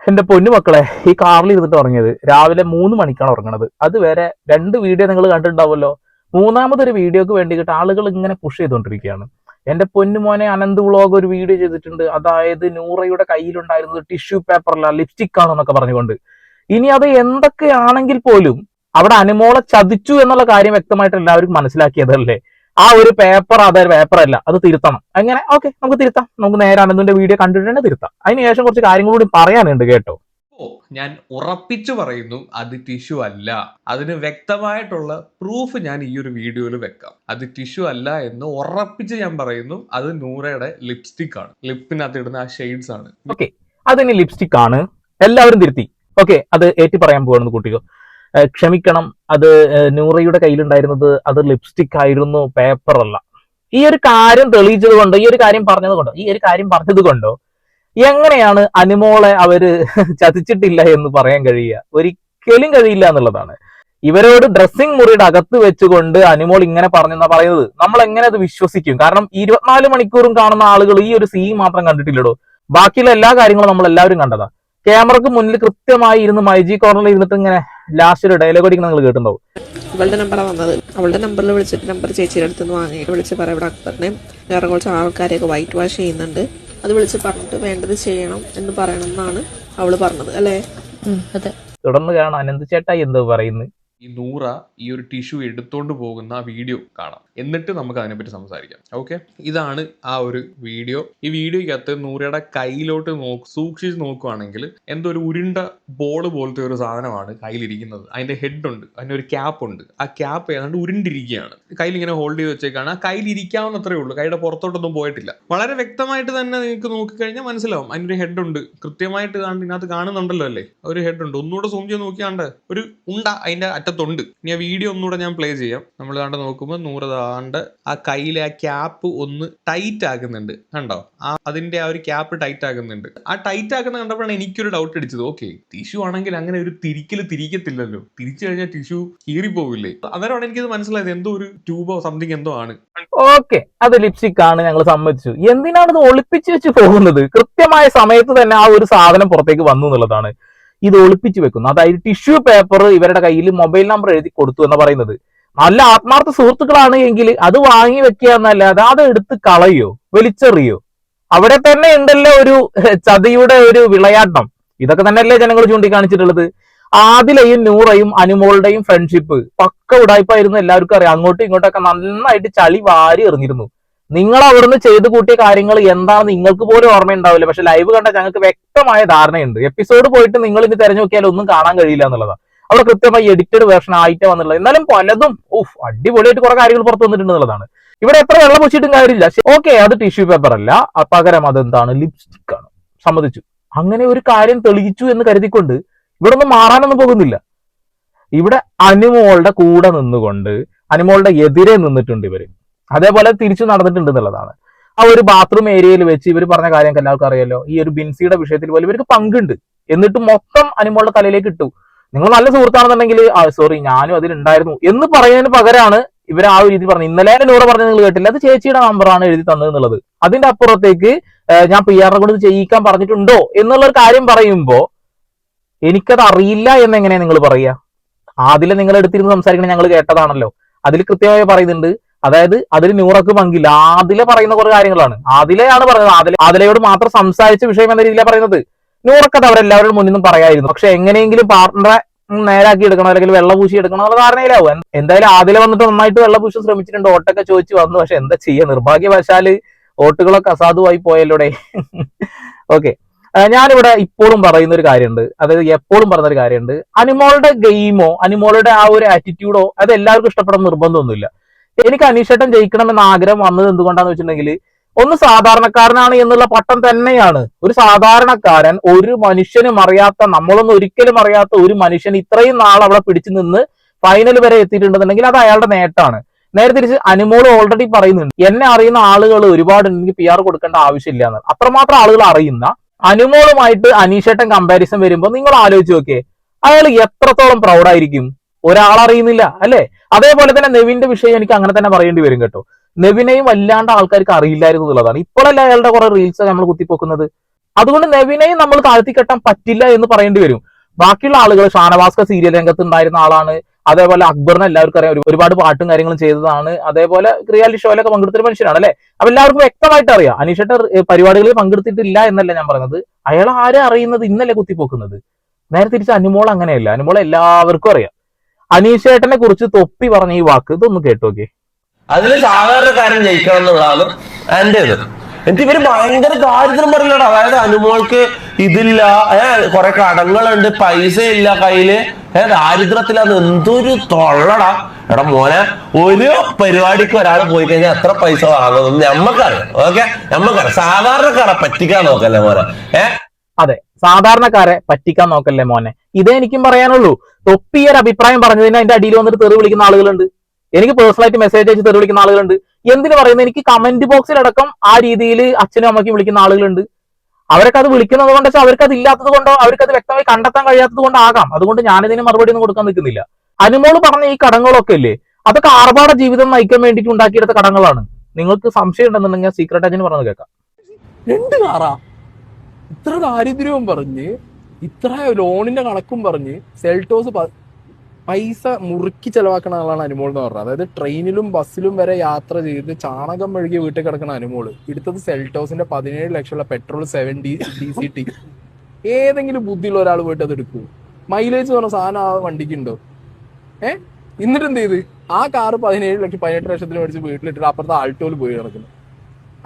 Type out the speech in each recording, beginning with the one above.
എന്റെ പൊന്നു മക്കളെ, ഈ കാറിൽ ഇരുന്നിട്ട് ഉറങ്ങിയത് രാവിലെ 3 മണിക്കാണ് ഉറങ്ങണത്. അതുവരെ 2 വീഡിയോ നിങ്ങൾ കണ്ടിട്ടുണ്ടാവുമല്ലോ. മൂന്നാമതൊരു വീഡിയോക്ക് വേണ്ടിയിട്ട് ആളുകൾ ഇങ്ങനെ പുഷ് ചെയ്തുകൊണ്ടിരിക്കുകയാണ്. എന്റെ പൊന്നു മോനെ, അനന്ത് വ്ളോഗ് ഒരു വീഡിയോ ചെയ്തിട്ടുണ്ട്. അതായത് നൂറയുടെ കയ്യിലുണ്ടായിരുന്നത് ടിഷ്യൂ പേപ്പറല്ല, ലിപ്സ്റ്റിക് ആണെന്നൊക്കെ പറഞ്ഞുകൊണ്ട്. ഇനി അത് എന്തൊക്കെയാണെങ്കിൽ പോലും അവിടെ അനുമോളെ ചതിച്ചു എന്നുള്ള കാര്യം വ്യക്തമായിട്ട് എല്ലാവർക്കും മനസ്സിലാക്കിയതല്ലേ. ആ ഒരു പേപ്പർ അതൊരു പേപ്പറല്ല, അത് തിരുത്തണം. അങ്ങനെ ഓക്കെ, നമുക്ക് തിരുത്താം. നമുക്ക് നേരെ അനന്തിന്റെ വീഡിയോ കണ്ടിട്ട് തന്നെ തിരുത്താം. അതിനുശേഷം കുറച്ച് കാര്യങ്ങൾ കൂടി പറയാനുണ്ട് കേട്ടോ. ഞാൻ ഉറപ്പിച്ചു പറയുന്നു, അത് ടിഷ്യൂ അല്ല. അതിന് വ്യക്തമായിട്ടുള്ള പ്രൂഫ് ഞാൻ ഈ ഒരു വീഡിയോയിൽ വെക്കാം. അത് ടിഷ്യൂ അല്ല എന്ന് ഉറപ്പിച്ച് ഞാൻ പറയുന്നു. അത് നൂറയുടെ ലിപ്സ്റ്റിക് ആണ്, ലിപ്പിനകത്ത് ഇടുന്ന ആ ഷെയ്ഡ്സ് ആണ്. ഓക്കെ, അതിന് ലിപ്സ്റ്റിക് ആണ്, എല്ലാവരും തിരുത്തി. ഓക്കെ, അത് ഏറ്റി പറയാൻ പോകണമെന്ന് കൂട്ടിക്കോ. ക്ഷമിക്കണം, അത് നൂറയുടെ കയ്യിലുണ്ടായിരുന്നത് അത് ലിപ്സ്റ്റിക് ആയിരുന്നു, പേപ്പർ അല്ല. ഈ ഒരു കാര്യം തെളിയിച്ചത് കൊണ്ടോ, ഈ ഒരു കാര്യം പറഞ്ഞത് കൊണ്ടോ എങ്ങനെയാണ് അനുമോളെ അവര് ചതിച്ചിട്ടില്ല എന്ന് പറയാൻ കഴിയുക? ഒരിക്കലും കഴിയില്ല എന്നുള്ളതാണ്. ഇവരോട് ഡ്രസ്സിംഗ് മുറിയുടെ അകത്ത് വെച്ചുകൊണ്ട് അനുമോൾ ഇങ്ങനെ പറഞ്ഞെന്നാ പറയുന്നത്. നമ്മൾ എങ്ങനെ അത് വിശ്വസിക്കും? കാരണം 24 മണിക്കൂറും കാണുന്ന ആളുകൾ ഈ ഒരു സീൻ മാത്രം കണ്ടിട്ടില്ലടോ. ബാക്കിയുള്ള എല്ലാ കാര്യങ്ങളും നമ്മൾ എല്ലാവരും കണ്ടതാ. ക്യാമറക്ക് മുന്നിൽ കൃത്യമായി ഇരുന്ന് മൈജി കോർണറിൽ ഇരുന്നിട്ട് ഇങ്ങനെ ലാസ്റ്റ് ഒരു ഡയലോഗ് അടിക്കുന്ന നിങ്ങൾ കേട്ടിട്ടുണ്ടാവും. അവളുടെ നമ്പറാണ് വന്നത്. അവളുടെ നമ്പറിൽ വിളിച്ചിട്ട് നമ്പർ ചേച്ചിയുടെ അടുത്ത് നിന്ന് വാങ്ങിയിട്ട് വിളിച്ച് പറയാം, ഇവിടെ അക്ബറിനെ വേറെ കുറച്ച് ആൾക്കാരെയൊക്കെ വൈറ്റ് വാഷ് ചെയ്യുന്നുണ്ട്, അത് വിളിച്ച് പറഞ്ഞിട്ട് വേണ്ടത് ചെയ്യണം എന്ന് പറയണം എന്നാണ് അവള് പറഞ്ഞത് അല്ലേ? അതെ. തുടർന്ന് കാണാം അനന്ത് ചേട്ടായി എന്തോ പറയുന്നു. ഈ നൂറ ഈ ഒരു ടിഷ്യൂ എടുത്തോണ്ട് പോകുന്ന ആ വീഡിയോ കാണാം, എന്നിട്ട് നമുക്ക് അതിനെപ്പറ്റി സംസാരിക്കാം. ഓക്കെ, ഇതാണ് ആ ഒരു വീഡിയോ. ഈ വീഡിയോയ്ക്കകത്ത് നൂറയുടെ കയ്യിലോട്ട് സൂക്ഷിച്ച് നോക്കുവാണെങ്കിൽ എന്തോ ഒരു ഉരുണ്ട ബോൾ പോലത്തെ ഒരു സാധനമാണ് കയ്യിലിരിക്കുന്നത്. അതിന്റെ ഹെഡ് ഉണ്ട്, അതിന്റെ ഒരു ക്യാപ്പ് ഉണ്ട്. ആ ക്യാപ്പ് ഏതാണ്ട് ഉരുണ്ടിരിക്കുകയാണ്, കയ്യിൽ ഇങ്ങനെ ഹോൾഡ് ചെയ്ത് വെച്ചേക്കാണ്. ആ കയ്യിലിരിക്കാവുന്നത്രേ ഉള്ളൂ, കൈയുടെ പുറത്തോട്ടൊന്നും പോയിട്ടില്ല. വളരെ വ്യക്തമായിട്ട് തന്നെ നിങ്ങൾക്ക് നോക്കിക്കഴിഞ്ഞാൽ മനസ്സിലാവും അതിൻ്റെ ഒരു ഹെഡ് ഉണ്ട്. കൃത്യമായിട്ട് ഇതിനകത്ത് കാണുന്നുണ്ടല്ലോ അല്ലേ, ഒരു ഹെഡ് ഉണ്ട്. ഒന്നുകൂടെ സൂം ചെയ്ത് നോക്കിയാണ്ട് ഒരു ഉണ്ട അതിന്റെ അറ്റത്തുണ്ട്. ഇനി ആ വീഡിയോ ഒന്നുകൂടെ ഞാൻ പ്ലേ ചെയ്യാം. നമ്മൾ കണ്ട് നോക്കുമ്പോൾ നൂറ് താണ്ട് ആ കയ്യിലെ ആ ക്യാപ്പ് ഒന്ന് ടൈറ്റ് ആക്കുന്നുണ്ട്, കണ്ടോ? അതിന്റെ ആ ഒരു ക്യാപ്പ് ടൈറ്റ് ആക്കുന്നുണ്ട്. ആ ടൈറ്റ് ആക്കുന്ന കണ്ടപ്പോഴാണ് എനിക്കൊരു ഡൗട്ട് അടിച്ചത്. ഓക്കെ, ടിഷ്യൂ ആണെങ്കിൽ അങ്ങനെ ഒരു തിരിക്കത്തില്ലല്ലോ, തിരിച്ചു കഴിഞ്ഞാൽ ടിഷ്യൂ കീറിപ്പോവില്ലേ? അന്നേരമാണ് എനിക്കത് മനസ്സിലായത്, എന്തോ ഒരു ട്യൂബോ സംതിങ് എന്തോ ആണ്. ഓക്കെ, അത് ലിപ്സ്റ്റിക് ആണ്, ഞങ്ങൾ സമ്മതിച്ചു. എന്തിനാണ് ഇത് ഒളിപ്പിച്ച് വെച്ച് പോകുന്നത്? കൃത്യമായ സമയത്ത് തന്നെ ആ ഒരു സാധനം പുറത്തേക്ക് വന്നു എന്നുള്ളതാണ് ഇത് ഒളിപ്പിച്ചു വെക്കുന്നു. അതായത് ടിഷ്യൂ പേപ്പർ ഇവരുടെ കയ്യിൽ മൊബൈൽ നമ്പർ എഴുതി കൊടുത്തു എന്ന് പറയുന്നത്. നല്ല ആത്മാർത്ഥ സുഹൃത്തുക്കളാണ് എങ്കിൽ അത് വാങ്ങി വെക്കുക എന്നല്ലാതെ അത് എടുത്ത് കളയോ, വലിച്ചെറിയോ? അവിടെ തന്നെ ഉണ്ടല്ലോ ഒരു ചതിയുടെ ഒരു വിളയാട്ടം. ഇതൊക്കെ തന്നെയല്ലേ ജനങ്ങൾ ചൂണ്ടിക്കാണിച്ചിട്ടുള്ളത്. ആദിലയും നൂറയും അനുമോളുടെയും ഫ്രണ്ട്ഷിപ്പ് പക്ക ഉടായ്പായിരുന്നു, എല്ലാവർക്കും അറിയാം. അങ്ങോട്ടും ഇങ്ങോട്ടൊക്കെ നന്നായിട്ട് ചളി വാരി എറിഞ്ഞിരുന്നു. നിങ്ങൾ അവിടുന്ന് ചെയ്തു കൂട്ടിയ കാര്യങ്ങൾ എന്താണെന്ന് നിങ്ങൾക്ക് പോലും ഓർമ്മയുണ്ടാവില്ല. പക്ഷെ ലൈവ് കണ്ട ഞങ്ങൾക്ക് വ്യക്തമായ ധാരണയുണ്ട്. എപ്പിസോഡ് പോയിട്ട് നിങ്ങൾ ഇനി തെരഞ്ഞു നോക്കിയാൽ ഒന്നും കാണാൻ കഴിയില്ല എന്നുള്ളതാണ്. അവിടെ കൃത്യമായി എഡിറ്റഡ് വേർഷൻ ആയിട്ട് വന്നുള്ളത്. എന്നാലും പലതും അടിപൊളിയായിട്ട് കുറെ കാര്യങ്ങൾ പുറത്തു വന്നിട്ടുണ്ട് എന്നുള്ളതാണ്. ഇവിടെ എത്ര വെള്ളം പൂച്ചിട്ടും കാര്യമില്ല. ഓക്കെ, അത് ടിഷ്യൂ പേപ്പർ അല്ല, പകരം അതെന്താണ്, ലിപ്സ്റ്റിക് ആണ്, സമ്മതിച്ചു. അങ്ങനെ ഒരു കാര്യം തെളിയിച്ചു എന്ന് കരുതിക്കൊണ്ട് ഇവിടെ ഒന്നും മാറാനൊന്നും പോകുന്നില്ല. ഇവിടെ അനുമോളുടെ കൂടെ നിന്നുകൊണ്ട് അനുമോളുടെ എതിരെ നിന്നിട്ടുണ്ട് ഇവര്. അതേപോലെ തിരിച്ചു നടന്നിട്ടുണ്ട് എന്നുള്ളതാണ്. ആ ഒരു ബാത്റൂം ഏരിയയിൽ വെച്ച് ഇവർ പറഞ്ഞ കാര്യം എല്ലാവർക്കും അറിയാലോ. ഈ ഒരു ബിൻസിയുടെ വിഷയത്തിൽ പോലും ഇവർക്ക് പങ്കുണ്ട്. എന്നിട്ട് മൊത്തം അനുമോളുടെ തലയിലേക്ക് ഇട്ടു. നിങ്ങൾ നല്ല സുഹൃത്താണെന്നുണ്ടെങ്കിൽ സോറി ഞാനും അതിലുണ്ടായിരുന്നു എന്ന് പറയുന്നതിന് പകരമാണ് ഇവർ ആ ഒരു രീതി പറഞ്ഞു. ഇന്നലെ നൂറ പറഞ്ഞത് നിങ്ങൾ കേട്ടില്ല, അത് ചേച്ചിയുടെ നമ്പറാണ് എഴുതി തന്നത് എന്നുള്ളത്. അതിന്റെ അപ്പുറത്തേക്ക് ഞാൻ PR കൊണ്ട് ചെയ്യിക്കാൻ പറഞ്ഞിട്ടുണ്ടോ എന്നുള്ള ഒരു കാര്യം പറയുമ്പോ എനിക്കത് അറിയില്ല എന്നെങ്ങനെയാ നിങ്ങൾ പറയുക? അതിലെ നിങ്ങൾ എടുത്തിരുന്ന് സംസാരിക്കണം, ഞങ്ങൾ കേട്ടതാണല്ലോ. അതിൽ കൃത്യമായി പറയുന്നുണ്ട്, അതായത് അതിൽ നൂറക്ക് പങ്കില്ല. ആദിലെ പറയുന്ന കുറെ കാര്യങ്ങളാണ്. ആദിലെയാണ് പറയുന്നത്, ആദിലയോട് മാത്രം സംസാരിച്ച വിഷയം എന്ന രീതിയിലാണ് പറയുന്നത്. നൂറക്കത് അവരെല്ലാവരുടെ മുന്നിൽ നിന്നും പറയായിരുന്നു. പക്ഷെ എങ്ങനെയെങ്കിലും പാർട്ട്ണറെ നേരാക്കി എടുക്കണം, അല്ലെങ്കിൽ വെള്ളപൂശി എടുക്കണം എന്നുള്ള ധാരണയിലാവും. എന്തായാലും ആദിലെ വന്നിട്ട് നന്നായിട്ട് വെള്ളപൂശി ശ്രമിച്ചിട്ടുണ്ട്, വോട്ടൊക്കെ ചോദിച്ചു വന്നു. പക്ഷെ എന്താ ചെയ്യുക, നിർഭാഗ്യവശാല് വോട്ടുകളൊക്കെ അസാധുവായി പോയല്ലോടെ. ഓക്കെ, ഞാനിവിടെ ഇപ്പോഴും പറയുന്ന ഒരു കാര്യമുണ്ട്, അതായത് എപ്പോഴും പറയുന്ന ഒരു കാര്യമുണ്ട്. അനുമോളുടെ ഗെയിമോ അനുമോളുടെ ആ ഒരു ആറ്റിറ്റ്യൂഡോ അത് എല്ലാവർക്കും ഇഷ്ടപ്പെടാൻ നിർബന്ധമൊന്നുമില്ല. എനിക്ക് അനീഷേട്ടൻ ജയിക്കണം എന്ന ആഗ്രഹം വന്നത് എന്തുകൊണ്ടാന്ന് വെച്ചിട്ടുണ്ടെങ്കിൽ, ഒന്ന് സാധാരണക്കാരനാണ് എന്നുള്ള പട്ടം തന്നെയാണ്. ഒരു സാധാരണക്കാരൻ, ഒരു മനുഷ്യനും അറിയാത്ത, നമ്മളൊന്നും ഒരിക്കലും അറിയാത്ത ഒരു മനുഷ്യൻ ഇത്രയും നാൾ അവിടെ പിടിച്ചു നിന്ന് ഫൈനൽ വരെ എത്തിയിട്ടുണ്ടെന്നുണ്ടെങ്കിൽ അത് അയാളുടെ നേട്ടമാണ്. നേരെ തിരിച്ച് അനുമോൾ ഓൾറെഡി പറയുന്നുണ്ട്, എന്നെ അറിയുന്ന ആളുകൾ ഒരുപാട് എനിക്ക് PR കൊടുക്കേണ്ട ആവശ്യമില്ല എന്ന്. അത്രമാത്രം ആളുകൾ അറിയുന്ന അനുമോളുമായിട്ട് അനീഷേട്ടൻ കമ്പാരിസൺ വരുമ്പോൾ നിങ്ങൾ ആലോചിച്ച് നോക്കിയേ, അയാൾ എത്രത്തോളം പ്രൗഡായിരിക്കും. ഒരാളറിയുന്നില്ല അല്ലെ? അതേപോലെ തന്നെ നെവിന്റെ വിഷയം എനിക്ക് അങ്ങനെ തന്നെ പറയേണ്ടി വരും കേട്ടോ. നെവിനെയും വല്ലാണ്ട് ആൾക്കാർക്ക് അറിയില്ലായിരുന്നു എന്നുള്ളതാണ്. ഇപ്പോഴല്ല അയാളുടെ കുറെ റീൽസ് നമ്മൾ കുത്തിപ്പോക്കുന്നത്. അതുകൊണ്ട് നെവിനെയും നമ്മൾ താഴ്ത്തിക്കെട്ടാൻ പറ്റില്ല എന്ന് പറയേണ്ടി വരും. ബാക്കിയുള്ള ആളുകൾ, ഷാനവാസ്ക സീരിയൽ രംഗത്ത് ഉണ്ടായിരുന്ന ആളാണ്, അതേപോലെ അക്ബറിനെ എല്ലാവർക്കും അറിയാം, ഒരുപാട് പാട്ടും കാര്യങ്ങളും ചെയ്തതാണ്, അതേപോലെ റിയാലിറ്റി ഷോയിലൊക്കെ പങ്കെടുത്തൊരു മനുഷ്യനാണ് അല്ലെ. അപ്പൊ എല്ലാവർക്കും വ്യക്തമായിട്ട് അറിയാം. അനീഷേട്ടൻ പരിപാടികളിൽ പങ്കെടുത്തിട്ടില്ല എന്നല്ല ഞാൻ പറയുന്നത്, അയാൾ ആരെ അറിയുന്നത് ഇന്നലെ കുത്തിപ്പോക്കുന്നത്. നേരെ തിരിച്ച് അനുമോൾ അങ്ങനെയല്ല, അനുമോൾ എല്ലാവർക്കും അറിയാം. അനീഷേട്ടനെ കുറിച്ച് തൊപ്പി പറഞ്ഞ ഈ വാക്ക് ഇതൊന്ന് കേട്ടോക്കെ. അതില് സാധാരണക്കാരൻ ജയിക്കണം എന്നുള്ളതാണ് എന്റെ ഇത്. എന്നിട്ട് ഇവര് ഭയങ്കര കാര്യത്തിനും പറയില്ലടാ. അതായത് അനുമോൾക്ക് ഇതില്ല, കുറെ കടങ്ങളുണ്ട്, പൈസ ഇല്ല കയ്യില്, ദാരിദ്ര്യത്തിലാന്ന്. എന്തൊരു തൊള്ളടാ. എടാ മോനെ, ഒരു പരിപാടിക്ക് ഒരാൾ പോയി കഴിഞ്ഞാൽ എത്ര പൈസ വാങ്ങുന്നു നമ്മക്കറിയാം. ഓക്കെ, നമ്മക്കറിയാം. സാധാരണക്കാരെ പറ്റിക്കാൻ നോക്കല്ലേ മോനെ. അതെ, സാധാരണക്കാരെ പറ്റിക്കാൻ നോക്കല്ലേ മോനെ. ഇതേ എനിക്കും പറയാനുള്ളൂ. തൊപ്പിയൊരു അഭിപ്രായം പറഞ്ഞതിന് അതിന്റെ അടിയിൽ വന്നിട്ട് തെറി വിളിക്കുന്ന ആളുകളുണ്ട്. എനിക്ക് പേഴ്സണലായിട്ട് മെസ്സേജ് അയച്ച് തെറി വിളിക്കുന്ന ആളുകളുണ്ട്. എന്തിനു പറയുന്നത്, എനിക്ക് കമന്റ് ബോക്സിലടക്കം ആ രീതിയിൽ അച്ഛനും അമ്മയ്ക്കും വിളിക്കുന്ന ആളുകളുണ്ട്. അവരൊക്കെ അത് വിളിക്കുന്നത് കൊണ്ട്, അവർക്ക് അത് ഇല്ലാത്തത് കൊണ്ടോ അവർക്ക് അത് വ്യക്തമായി കണ്ടെത്താൻ കഴിയാത്തത് കൊണ്ടാകാം. അതുകൊണ്ട് ഞാനിതിന് മറുപടി ഒന്നും കൊടുക്കാൻ നിൽക്കുന്നില്ല. അനുമോള് പറഞ്ഞ ഈ കടങ്ങളൊക്കെ ഇല്ലേ, അതൊക്കെ ആർഭാട ജീവിതം നയിക്കാൻ വേണ്ടിയിട്ട് ഉണ്ടാക്കിയെടുത്ത കടങ്ങളാണ്. നിങ്ങൾക്ക് സംശയം ഉണ്ടെന്നുണ്ടെങ്കിൽ സീക്രട്ട് ഏജന്റ് പറഞ്ഞത് കേൾക്കാം. 2 കാറാ, ഇത്ര ദാരിദ്ര്യവും പറഞ്ഞ്, ഇത്ര ലോണിന്റെ കണക്കും പറഞ്ഞ്, സെൽട്ടോസ് പൈസ മുറുക്കി ചെലവാക്കുന്ന ആളാണ് അനുമോൾ എന്ന് പറഞ്ഞത്. അതായത് ട്രെയിനിലും ബസ്സിലും വരെ യാത്ര ചെയ്ത് ചാണകം മെഴുകി വീട്ടിൽ കിടക്കുന്ന അനുമോള് എടുത്തത് സെൽട്ടോസിന്റെ 17 ലക്ഷമുള്ള പെട്രോൾ 7 DCT. ഏതെങ്കിലും ബുദ്ധിയുള്ള ഒരാൾ പോയിട്ട് അത് എടുക്കൂ? മൈലേജ് പറഞ്ഞ സാധനം ആ വണ്ടിക്ക് ഉണ്ടോ? എന്നിട്ട് എന്ത് ചെയ്ത് ആ കാറ് 18 ലക്ഷത്തിന് മേടിച്ച് വീട്ടിലിട്ടിട്ട് അപ്പുറത്തെ ആൾട്ടോയിൽ പോയി കിടക്കുന്നത്.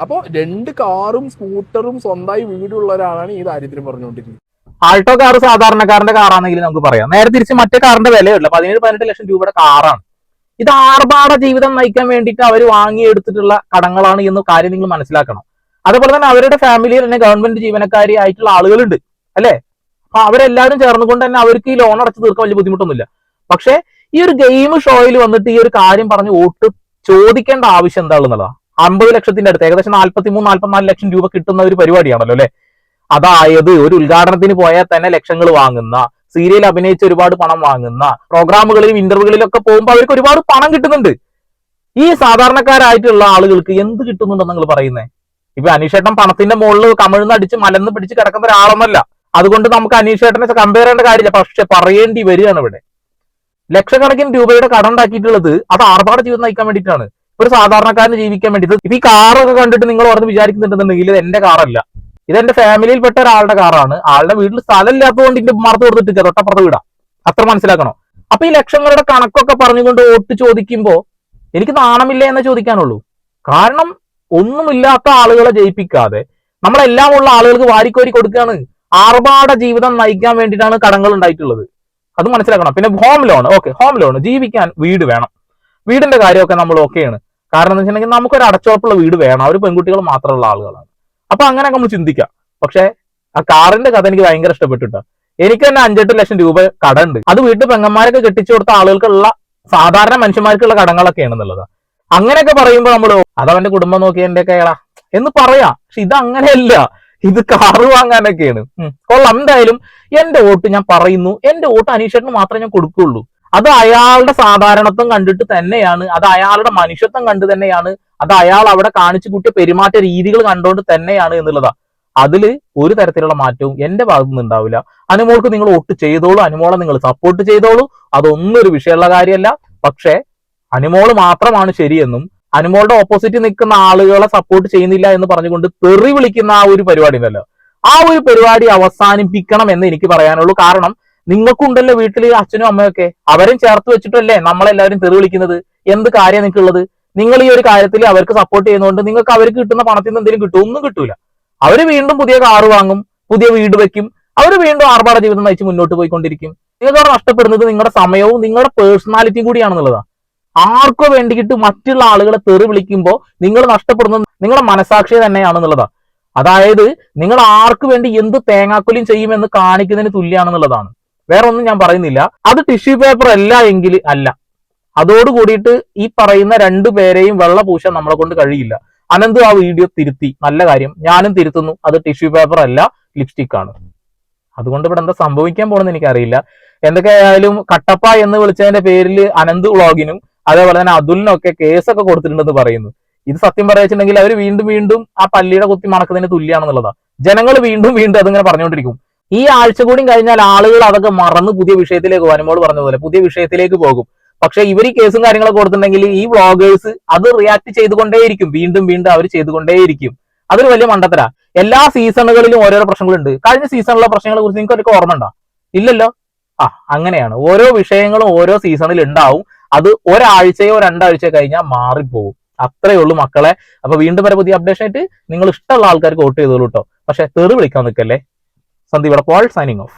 അപ്പോൾ 2 കാറും സ്കൂട്ടറും സ്വന്തമായി വീടുള്ള ഒരാളാണ് ഈ ദാരിദ്ര്യം പറഞ്ഞുകൊണ്ടിരിക്കുന്നത്. ആൾട്ടോ കാർ സാധാരണക്കാരന്റെ കാറാണെങ്കിൽ നമുക്ക് പറയാം. നേരെ തിരിച്ച് മറ്റേ കാറിന്റെ വിലയുള്ള 17-18 ലക്ഷം രൂപയുടെ കാറാണ്. ഇത് ആർഭാട ജീവിതം നയിക്കാൻ വേണ്ടിയിട്ട് അവർ വാങ്ങിയെടുത്തിട്ടുള്ള കടങ്ങളാണ് എന്ന കാര്യം നിങ്ങൾ മനസ്സിലാക്കണം. അതുപോലെ തന്നെ അവരുടെ ഫാമിലിയിൽ തന്നെ ഗവൺമെന്റ് ജീവനക്കാരി ആയിട്ടുള്ള ആളുകളുണ്ട് അല്ലെ. അപ്പൊ അവരെല്ലാവരും ചേർന്നുകൊണ്ട് തന്നെ അവർക്ക് ഈ ലോൺ അടച്ചു തീർക്കാൻ വലിയ ബുദ്ധിമുട്ടൊന്നുമില്ല. പക്ഷെ ഈ ഒരു ഗെയിം ഷോയിൽ വന്നിട്ട് ഈ ഒരു കാര്യം പറഞ്ഞ് വോട്ട് ചോദിക്കേണ്ട ആവശ്യം എന്താണെന്നുള്ളതാ. 50 ലക്ഷത്തിന്റെ അടുത്ത്, ഏകദേശം 43-44 ലക്ഷം രൂപ കിട്ടുന്ന ഒരു പരിപാടിയാണല്ലോ അല്ലെ. അതായത് ഒരു ഉദ്ഘാടനത്തിന് പോയാൽ തന്നെ ലക്ഷങ്ങൾ വാങ്ങുന്ന, സീരിയൽ അഭിനയിച്ച് ഒരുപാട് പണം വാങ്ങുന്ന, പ്രോഗ്രാമുകളിലും ഇന്റർവ്യൂകളിലൊക്കെ പോകുമ്പോൾ അവർക്ക് ഒരുപാട് പണം കിട്ടുന്നുണ്ട്. ഈ സാധാരണക്കാരായിട്ടുള്ള ആളുകൾക്ക് എന്ത് കിട്ടുന്നുണ്ടെന്ന് നിങ്ങൾ പറയുന്നേ? ഇപ്പൊ അനീഷേട്ടൻ പണത്തിന്റെ മുകളിൽ കമിഴ്ന്ന് അടിച്ച് മലന്ന് പിടിച്ച് കിടക്കുന്ന ഒരാളൊന്നല്ല. അതുകൊണ്ട് നമുക്ക് അനീഷേട്ടനെ കമ്പയർ ചെയ്യേണ്ട കാര്യമില്ല. പക്ഷെ പറയേണ്ടി വരികയാണ് ഇവിടെ. ലക്ഷക്കണക്കിന് രൂപയുടെ കടം ഉണ്ടാക്കിയിട്ടുള്ളത് അത് ആർഭാട ജീവിതം നയിക്കാൻ വേണ്ടിയിട്ടാണ്, ഒരു സാധാരണക്കാരന് ജീവിക്കാൻ വേണ്ടിയിട്ട്. ഇപ്പൊ ഈ കാറൊക്കെ കണ്ടിട്ട് നിങ്ങൾ പറഞ്ഞ് വിചാരിക്കുന്നുണ്ടെന്നുണ്ടെങ്കിൽ ഇത് എന്റെ കാറല്ല, ഇതെന്റെ ഫാമിലിയിൽപ്പെട്ട ഒരാളുടെ കാറാണ്. ആളുടെ വീട്ടിൽ സ്ഥലം ഇല്ലാത്തതുകൊണ്ട് ഇതിന്റെ മറത്ത് കൊടുത്തിട്ട് തൊട്ടപ്പുറത്ത് വിടാം. അത്ര മനസ്സിലാക്കണോ? അപ്പൊ ഈ ലക്ഷങ്ങളുടെ കണക്കൊക്കെ പറഞ്ഞുകൊണ്ട് വോട്ട് ചോദിക്കുമ്പോ എനിക്ക് നാണമില്ല എന്നേ ചോദിക്കാനുള്ളൂ. കാരണം ഒന്നുമില്ലാത്ത ആളുകളെ ജയിപ്പിക്കാതെ നമ്മളെല്ലാം ഉള്ള ആളുകൾക്ക് വാരിക്കോരി കൊടുക്കുകയാണ്. ആർഭാട ജീവിതം നയിക്കാൻ വേണ്ടിയിട്ടാണ് കടങ്ങൾ ഉണ്ടായിട്ടുള്ളത്. അത് മനസ്സിലാക്കണം. പിന്നെ home loan, okay, home loan ജീവിക്കാൻ വീട് വേണം. വീടിന്റെ കാര്യമൊക്കെ നമ്മൾ ഓക്കെയാണ്. കാരണം എന്ന് വെച്ചിട്ടുണ്ടെങ്കിൽ നമുക്കൊരു അടച്ചുറപ്പുള്ള വീട് വേണം. അവർ പെൺകുട്ടികൾ മാത്രമുള്ള ആളുകളാണ്. അപ്പൊ അങ്ങനെയൊക്കെ നമ്മൾ ചിന്തിക്കാം. പക്ഷെ ആ കാറിന്റെ കഥ എനിക്ക് ഭയങ്കര ഇഷ്ടപ്പെട്ടിട്ടാ. എനിക്ക് തന്നെ 5-8 ലക്ഷം രൂപ കടമുണ്ട്. അത് വീട്ടിൽ പെങ്ങന്മാരൊക്കെ കെട്ടിച്ചു കൊടുത്ത ആളുകൾക്കുള്ള, സാധാരണ മനുഷ്യന്മാർക്കുള്ള കടങ്ങളൊക്കെയാണെന്നുള്ളത്. അങ്ങനെയൊക്കെ പറയുമ്പോൾ നമ്മൾ അതവന്റെ കുടുംബം നോക്കി എന്റെ കേളാ എന്ന് പറയാം. പക്ഷെ ഇത് അങ്ങനെയല്ല, ഇത് കാറ് വാങ്ങാനൊക്കെയാണ്. കൊള്ളാം. എന്തായാലും എന്റെ വോട്ട് ഞാൻ പറയുന്നു, എന്റെ വോട്ട് അനീഷേട്ടന് മാത്രമേ ഞാൻ കൊടുക്കുള്ളൂ. അത് അയാളുടെ സാധാരണത്വം കണ്ടിട്ട് തന്നെയാണ്, അത് അയാളുടെ മനുഷ്യത്വം കണ്ടു തന്നെയാണ്, അത് അയാൾ അവിടെ കാണിച്ചു കൂട്ടിയ പെരുമാറ്റ രീതികൾ കണ്ടുകൊണ്ട് തന്നെയാണ് എന്നുള്ളതാ. അതില് ഒരു തരത്തിലുള്ള മാറ്റവും എന്റെ ഭാഗത്തു നിന്ന് ഉണ്ടാവില്ല. അനുമോൾക്ക് നിങ്ങൾ വോട്ട് ചെയ്തോളൂ, അനുമോളെ നിങ്ങൾ സപ്പോർട്ട് ചെയ്തോളൂ, അതൊന്നും ഒരു വിഷയമുള്ള കാര്യമല്ല. പക്ഷെ അനുമോള് മാത്രമാണ് ശരിയെന്നും അനുമോളുടെ ഓപ്പോസിറ്റ് നിൽക്കുന്ന ആളുകളെ സപ്പോർട്ട് ചെയ്യുന്നില്ല എന്ന് പറഞ്ഞുകൊണ്ട് തെറി വിളിക്കുന്ന ആ ഒരു പരിപാടി ഉണ്ടല്ലോ, ആ ഒരു പരിപാടി അവസാനിപ്പിക്കണം എന്ന് എനിക്ക് പറയാനുള്ളൂ. കാരണം നിങ്ങൾക്കുണ്ടല്ലോ വീട്ടില് അച്ഛനും അമ്മയൊക്കെ, അവരും ചേർത്ത് വെച്ചിട്ടല്ലേ നമ്മളെല്ലാവരും തെറി വിളിക്കുന്നത്. എന്ത് കാര്യം നിങ്ങൾക്കുള്ളത്? നിങ്ങൾ ഈ ഒരു കാര്യത്തിൽ അവർക്ക് സപ്പോർട്ട് ചെയ്യുന്നതുകൊണ്ട് നിങ്ങൾക്ക് അവർക്ക് കിട്ടുന്ന പണത്തിൽ നിന്ന് എന്തെങ്കിലും കിട്ടും? ഒന്നും കിട്ടൂല. അവര് വീണ്ടും പുതിയ കാറ് വാങ്ങും, പുതിയ വീട് വെക്കും, അവർ വീണ്ടും ആർഭാട ജീവിതം നയിച്ച് മുന്നോട്ട് പോയിക്കൊണ്ടിരിക്കും. നിങ്ങൾക്ക് അവിടെ നഷ്ടപ്പെടുന്നത് നിങ്ങളുടെ സമയവും നിങ്ങളുടെ പേഴ്സണാലിറ്റിയും കൂടിയാണെന്നുള്ളതാണ്. ആർക്കോ വേണ്ടിയിട്ട് മറ്റുള്ള ആളുകളെ തെറി വിളിക്കുമ്പോൾ നിങ്ങൾ നഷ്ടപ്പെടുന്നത് നിങ്ങളുടെ മനസാക്ഷി തന്നെയാണെന്നുള്ളതാ. അതായത് നിങ്ങൾ ആർക്ക് വേണ്ടി എന്ത് തേങ്ങാക്കൊലിയും ചെയ്യുമെന്ന് കാണിക്കുന്നതിന് തുല്യമാണെന്നുള്ളതാണ്. വേറെ ഒന്നും ഞാൻ പറയുന്നില്ല. അത് ടിഷ്യൂ പേപ്പർ അല്ല എങ്കിൽ അല്ല. അതോട് കൂടിയിട്ട് ഈ പറയുന്ന 2 പേരെയും വെള്ള പൂശാൻ നമ്മളെ കൊണ്ട് കഴിയില്ല. അനന്തു ആ വീഡിയോ തിരുത്തി, നല്ല കാര്യം. ഞാനും തിരുത്തുന്നു, അത് ടിഷ്യൂ പേപ്പർ അല്ല, ലിപ്സ്റ്റിക് ആണ്. അതുകൊണ്ട് ഇവിടെ എന്താ സംഭവിക്കാൻ പോണെന്ന് എനിക്കറിയില്ല. എന്തൊക്കെയായാലും കട്ടപ്പ എന്ന് വിളിച്ചതിന്റെ പേരിൽ അനന്ത് വ്ളോഗിനും അതേപോലെ തന്നെ അതുലിനൊക്കെ കേസൊക്കെ കൊടുത്തിട്ടുണ്ടെന്ന് പറയുന്നു. ഇത് സത്യം പറയാ വെച്ചിട്ടുണ്ടെങ്കിൽ അവർ വീണ്ടും വീണ്ടും ആ പല്ലിയുടെ കുത്തി മണക്കുന്നതിന് തുല്യമാണെന്നുള്ളതാ. ജനങ്ങൾ വീണ്ടും വീണ്ടും അതിങ്ങനെ പറഞ്ഞുകൊണ്ടിരിക്കും. ഈ ആഴ്ച കൂടി കഴിഞ്ഞാൽ ആളുകൾ അതൊക്കെ മറന്ന് പുതിയ വിഷയത്തിലേക്ക് പോകും. അനുമോൾ പറഞ്ഞതുപോലെ പുതിയ വിഷയത്തിലേക്ക് പോകും. പക്ഷെ ഇവർ ഈ കേസും കാര്യങ്ങളൊക്കെ കൊടുത്തിട്ടുണ്ടെങ്കിൽ ഈ വ്ളോഗേഴ്സ് അത് റിയാക്ട് ചെയ്തുകൊണ്ടേയിരിക്കും, വീണ്ടും വീണ്ടും അവർ ചെയ്തുകൊണ്ടേയിരിക്കും. അതൊരു വലിയ മണ്ടത്തര. എല്ലാ സീസണുകളിലും ഓരോരോ പ്രശ്നങ്ങളുണ്ട്. കഴിഞ്ഞ സീസണിലെ പ്രശ്നങ്ങളെ കുറിച്ച് നിങ്ങൾക്ക് ഓർമ്മ ഉണ്ടോ? ഇല്ലല്ലോ. അങ്ങനെയാണ് ഓരോ വിഷയങ്ങളും ഓരോ സീസണിൽ ഉണ്ടാവും. അത് ഒരാഴ്ചയോ 2 ആഴ്ചയോ കഴിഞ്ഞാൽ മാറിപ്പോകും. അത്രയേ ഉള്ളൂ മക്കളെ. അപ്പൊ വീണ്ടും വരെ പുതിയ അപ്ഡേഷൻ ആയിട്ട് നിങ്ങൾ ഇഷ്ടമുള്ള ആൾക്കാർക്ക് വോട്ട് ചെയ്തോളൂ കേട്ടോ. പക്ഷെ തെറി വിളിക്കാൻ നിൽക്കല്ലേ. Sandeep Paul signing of.